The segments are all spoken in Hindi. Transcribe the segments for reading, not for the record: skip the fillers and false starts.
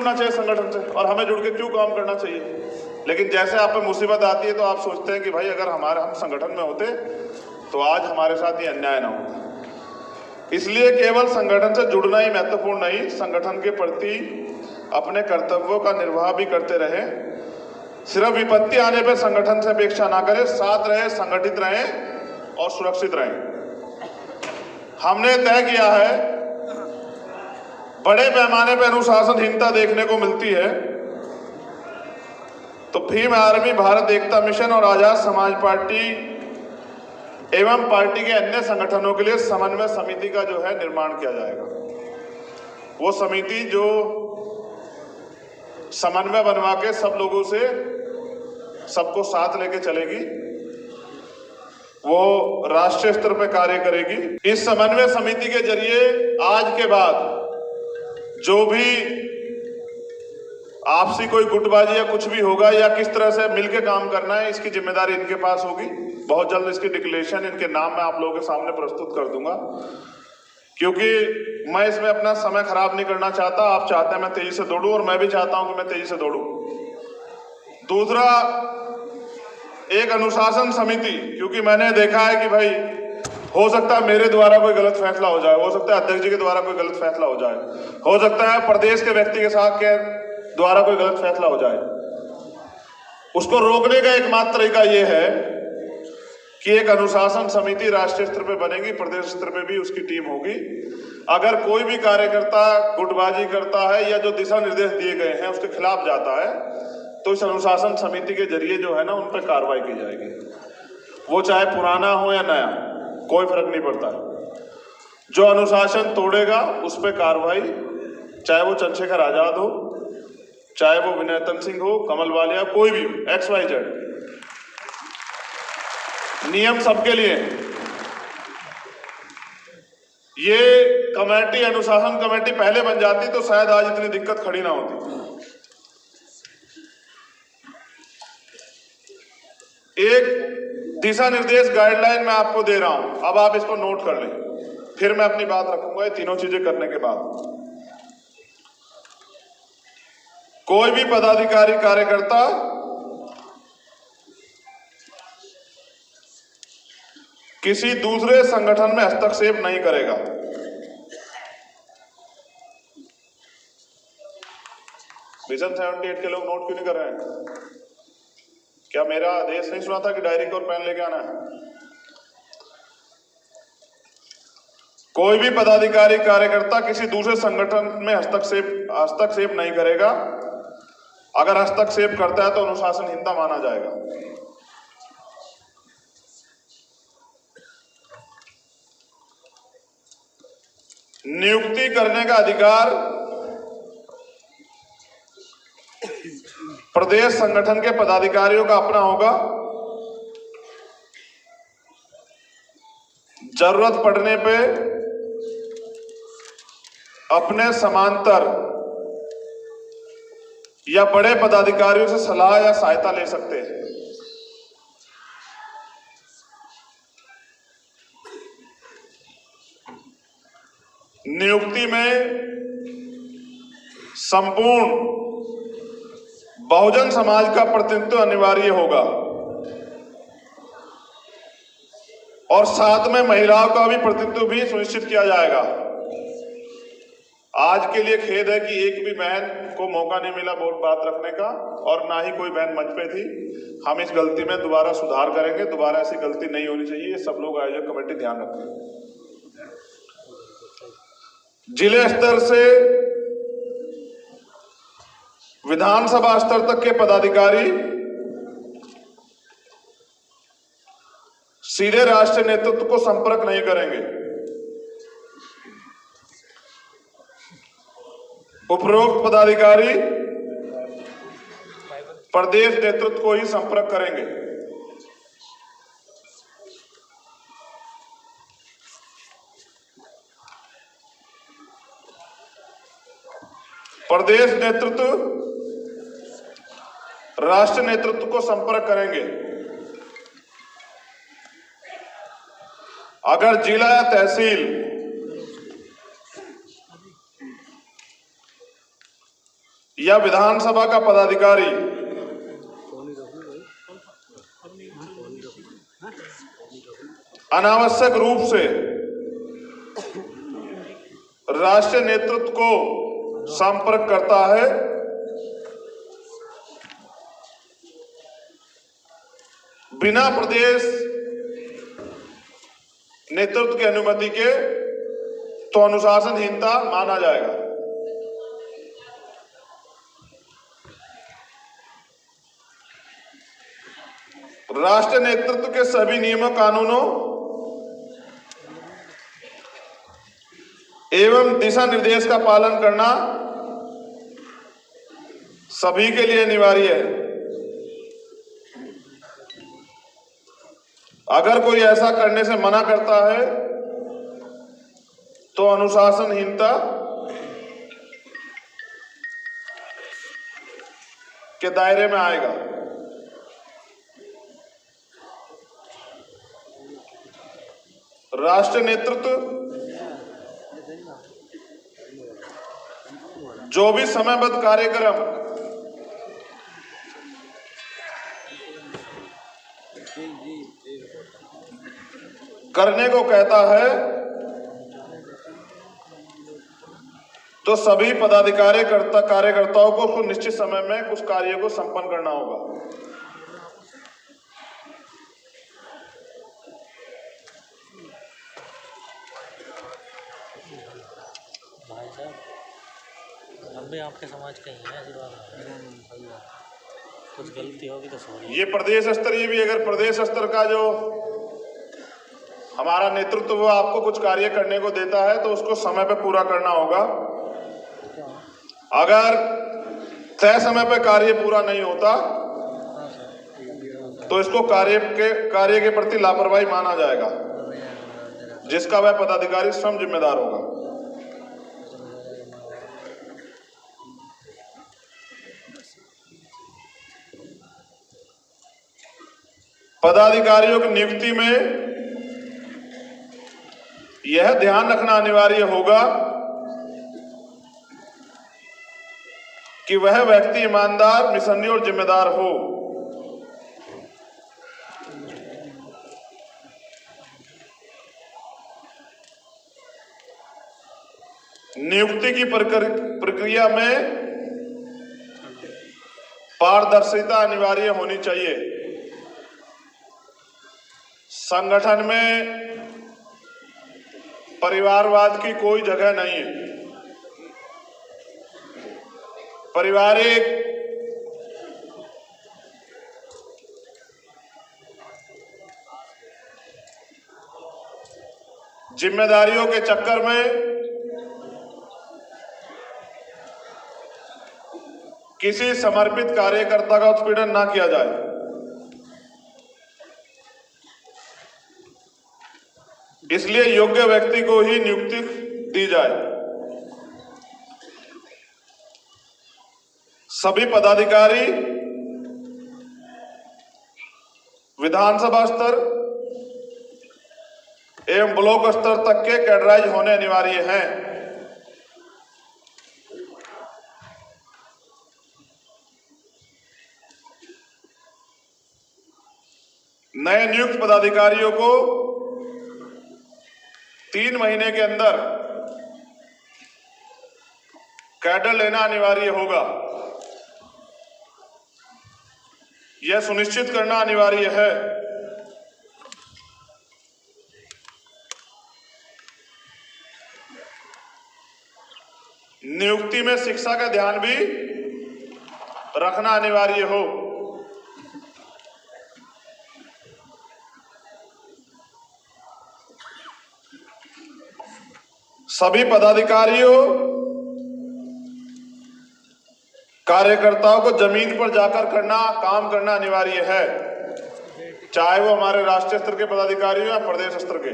जुड़ना चाहिए संगठन से, और हमें जुड़ के क्यों काम करना चाहिए। लेकिन जैसे आप पे मुसीबत आती है तो आप सोचते हैं कि भाई अगर हम संगठन में होते तो आज हमारे साथ ये अन्याय ना होता। इसलिए केवल संगठन से जुड़ना ही महत्वपूर्ण नहीं, संगठन के प्रति अपने कर्तव्यों का निर्वाह भी करते रहे। सिर्फ विपत्ति आने पर संगठन से अपेक्षा ना करें, साथ रहे, संगठित रहें और सुरक्षित रहें। हमने तय किया है, बड़े पैमाने पर अनुशासनहीनता देखने को मिलती है, तो भीम आर्मी, भारत एकता मिशन और आजाद समाज पार्टी एवं पार्टी के अन्य संगठनों के लिए समन्वय समिति का जो है निर्माण किया जाएगा। वो समिति जो समन्वय बनवा के सब लोगों से सबको साथ लेके चलेगी, वो राष्ट्रीय स्तर पर कार्य करेगी। इस समन्वय समिति के जरिए आज के बाद जो भी आपसी कोई गुटबाजी या कुछ भी होगा या किस तरह से मिलकर काम करना है, इसकी जिम्मेदारी इनके पास होगी। बहुत जल्द इसकी डिक्लेरेशन इनके नाम मैं आप लोगों के सामने प्रस्तुत कर दूंगा, क्योंकि मैं इसमें अपना समय खराब नहीं करना चाहता। आप चाहते हैं मैं तेजी से दौड़ूं और मैं भी चाहता हूं कि मैं तेजी से दौड़ूं। दूसरा, एक अनुशासन समिति, क्योंकि मैंने देखा है कि भाई हो सकता है मेरे द्वारा कोई गलत फैसला हो जाए, हो सकता है अध्यक्ष जी के द्वारा कोई गलत फैसला हो जाए, हो सकता है प्रदेश के व्यक्ति के साथ के द्वारा कोई गलत फैसला हो जाए। उसको रोकने का एकमात्र तरीका यह है कि एक अनुशासन समिति राष्ट्रीय स्तर पे बनेगी, प्रदेश स्तर पे भी उसकी टीम होगी। अगर कोई भी कार्यकर्ता गुटबाजी करता है या जो दिशा निर्देश दिए गए हैं उसके खिलाफ जाता है, तो इस अनुशासन समिति के जरिए जो है ना उन पर कार्रवाई की जाएगी। वो चाहे पुराना हो या नया, कोई फर्क नहीं पड़ता है। जो अनुशासन तोड़ेगा उस पर कार्रवाई, चाहे वो चंद्रशेखर आजाद हो, चाहे वो विनयतन सिंह हो, कमल वालिया, कोई भी हो, XYZ, नियम सबके लिए। ये कमेटी, अनुशासन कमेटी पहले बन जाती तो शायद आज इतनी दिक्कत खड़ी ना होती। एक दिशा निर्देश गाइडलाइन मैं आपको दे रहा हूं, अब आप इसको नोट कर लें, फिर मैं अपनी बात रखूंगा। ये तीनों चीजें करने के बाद कोई भी पदाधिकारी, कार्यकर्ता किसी दूसरे संगठन में हस्तक्षेप नहीं करेगा। विजन 78 के लोग नोट क्यों नहीं कर रहे हैं? क्या मेरा आदेश नहीं सुना था कि डायरी और पेन लेके आना है? कोई भी पदाधिकारी, कार्यकर्ता किसी दूसरे संगठन में हस्तक्षेप नहीं करेगा। अगर हस्तक्षेप करता है तो अनुशासनहीनता माना जाएगा। नियुक्ति करने का अधिकार प्रदेश संगठन के पदाधिकारियों का अपना होगा। जरूरत पड़ने पे अपने समांतर या बड़े पदाधिकारियों से सलाह या सहायता ले सकते हैं। नियुक्ति में संपूर्ण बहुजन समाज का प्रतिनिधित्व अनिवार्य होगा और साथ में महिलाओं का भी प्रतिनिधित्व भी सुनिश्चित किया जाएगा। आज के लिए खेद है कि एक भी बहन को मौका नहीं मिला बात रखने का, और ना ही कोई बहन मंच पे थी। हम इस गलती में दोबारा सुधार करेंगे, दोबारा ऐसी गलती नहीं होनी चाहिए। सब लोग आयोजक कमेटी ध्यान रखें। जिले स्तर से विधानसभा स्तर तक के पदाधिकारी सीधे राष्ट्रीय नेतृत्व को संपर्क नहीं करेंगे। उपरोक्त पदाधिकारी प्रदेश नेतृत्व को ही संपर्क करेंगे। प्रदेश नेतृत्व राष्ट्रीय नेतृत्व को संपर्क करेंगे। अगर जिला या तहसील या विधानसभा का पदाधिकारी अनावश्यक रूप से राष्ट्रीय नेतृत्व को संपर्क करता है, बिना प्रदेश नेतृत्व की अनुमति के, तो अनुशासनहीनता माना जाएगा। राष्ट्रीय नेतृत्व के सभी नियमों, कानूनों एवं दिशा निर्देश का पालन करना सभी के लिए अनिवार्य है। अगर कोई ऐसा करने से मना करता है तो अनुशासनहीनता के दायरे में आएगा। राष्ट्रीय नेतृत्व जो भी समयबद्ध कार्यक्रम करने को कहता है तो सभी कार्यकर्ताओं को कुछ निश्चित समय में कुछ कार्य को संपन्न करना होगा। भाई साहब, हम भी आपके समाज के ही हैं, ऐसी बात है। कुछ गलती होगी तो सॉरी। ये प्रदेश स्तरीय भी, अगर प्रदेश स्तर का जो हमारा नेतृत्व वो आपको कुछ कार्य करने को देता है तो उसको समय पे पूरा करना होगा। अगर तय समय पे कार्य पूरा नहीं होता तो इसको कार्य के प्रति लापरवाही माना जाएगा, जिसका वह पदाधिकारी स्वयं जिम्मेदार होगा। पदाधिकारियों की नियुक्ति में यह ध्यान रखना अनिवार्य होगा कि वह व्यक्ति ईमानदार, मिशनरी और जिम्मेदार हो। नियुक्ति की प्रक्रिया में पारदर्शिता अनिवार्य होनी चाहिए। संगठन में परिवारवाद की कोई जगह नहीं है। जिम्मेदारियों के चक्कर में किसी समर्पित कार्यकर्ता का उत्पीड़न ना किया जाए। इसलिए योग्य व्यक्ति को ही नियुक्ति दी जाए। सभी पदाधिकारी विधानसभा स्तर एवं ब्लॉक स्तर तक के कैडराइज होने अनिवार्य हैं। नए नियुक्त पदाधिकारियों को 3 महीने के अंदर कैडर लेना अनिवार्य होगा। यह सुनिश्चित करना अनिवार्य है नियुक्ति में शिक्षा का ध्यान भी रखना अनिवार्य हो। सभी पदाधिकारियों कार्यकर्ताओं को जमीन पर जाकर काम करना अनिवार्य है, चाहे वो हमारे राष्ट्रीय स्तर के पदाधिकारी हो या प्रदेश स्तर के।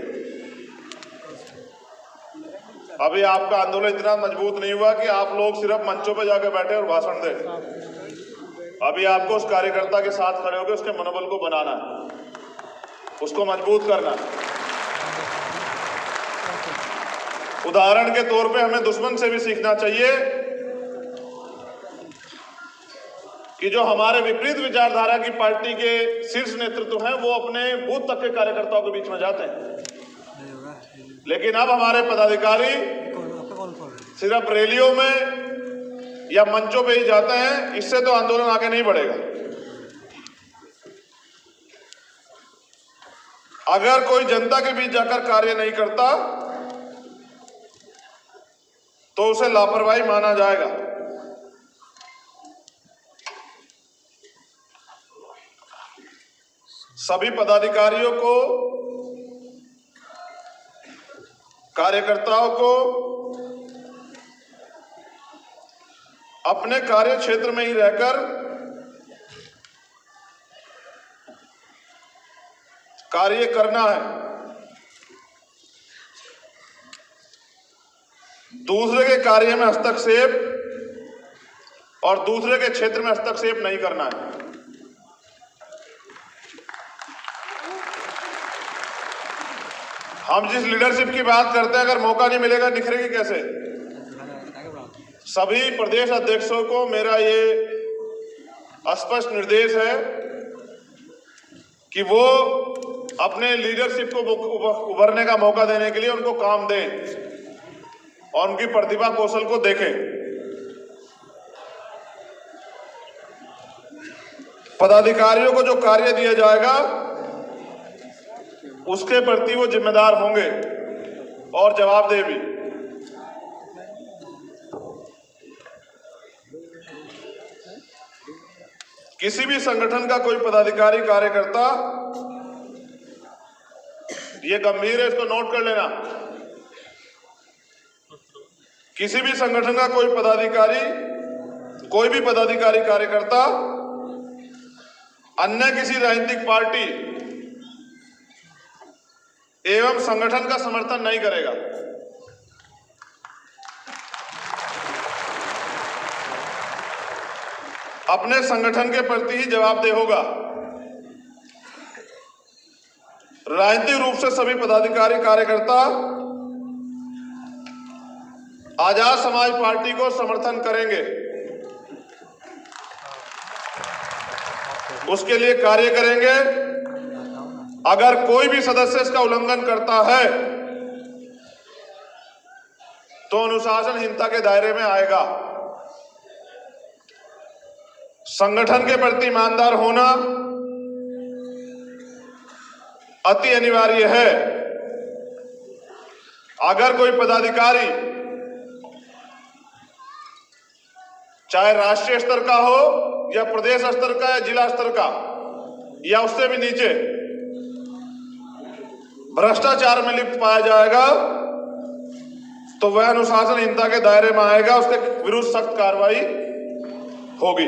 अभी आपका आंदोलन इतना मजबूत नहीं हुआ कि आप लोग सिर्फ मंचों पर जाकर बैठे और भाषण दें। अभी आपको उस कार्यकर्ता के साथ खड़े होकर उसके मनोबल को बनाना है, उसको मजबूत करना है। उदाहरण के तौर पे हमें दुश्मन से भी सीखना चाहिए कि जो हमारे विपरीत विचारधारा की पार्टी के शीर्ष नेतृत्व हैं वो अपने बूथ तक के कार्यकर्ताओं के बीच में जाते हैं, लेकिन अब हमारे पदाधिकारी सिर्फ रैलियों में या मंचों पे ही जाते हैं। इससे तो आंदोलन आगे नहीं बढ़ेगा। अगर कोई जनता के बीच जाकर कार्य नहीं करता तो उसे लापरवाही माना जाएगा। सभी पदाधिकारियों को, कार्यकर्ताओं को अपने कार्य क्षेत्र में ही रहकर कार्य करना है। दूसरे के कार्य में हस्तक्षेप और दूसरे के क्षेत्र में हस्तक्षेप नहीं करना है। हम जिस लीडरशिप की बात करते हैं, अगर मौका नहीं मिलेगा निखरेगी कैसे? सभी प्रदेश अध्यक्षों को मेरा ये स्पष्ट निर्देश है कि वो अपने लीडरशिप को उभरने का मौका देने के लिए उनको काम दें और उनकी प्रतिभा कौशल को देखें। पदाधिकारियों को जो कार्य दिया जाएगा उसके प्रति वो जिम्मेदार होंगे और जवाबदेह भी। किसी भी संगठन का कोई पदाधिकारी कार्यकर्ता, ये गंभीर है, इसको नोट कर लेना। किसी भी संगठन का कोई भी पदाधिकारी कार्यकर्ता अन्य किसी राजनीतिक पार्टी एवं संगठन का समर्थन नहीं करेगा। अपने संगठन के प्रति ही जवाबदेह होगा। राजनीतिक रूप से सभी पदाधिकारी कार्यकर्ता आजाद समाज पार्टी को समर्थन करेंगे, उसके लिए कार्य करेंगे। अगर कोई भी सदस्य इसका उल्लंघन करता है तो अनुशासनहीनता के दायरे में आएगा। संगठन के प्रति ईमानदार होना अति अनिवार्य है। अगर कोई पदाधिकारी चाहे राष्ट्रीय स्तर का हो या प्रदेश स्तर का या जिला स्तर का या उससे भी नीचे भ्रष्टाचार में लिप्त पाया जाएगा तो वह अनुशासनहीनता के दायरे में आएगा, उसके विरुद्ध सख्त कार्रवाई होगी।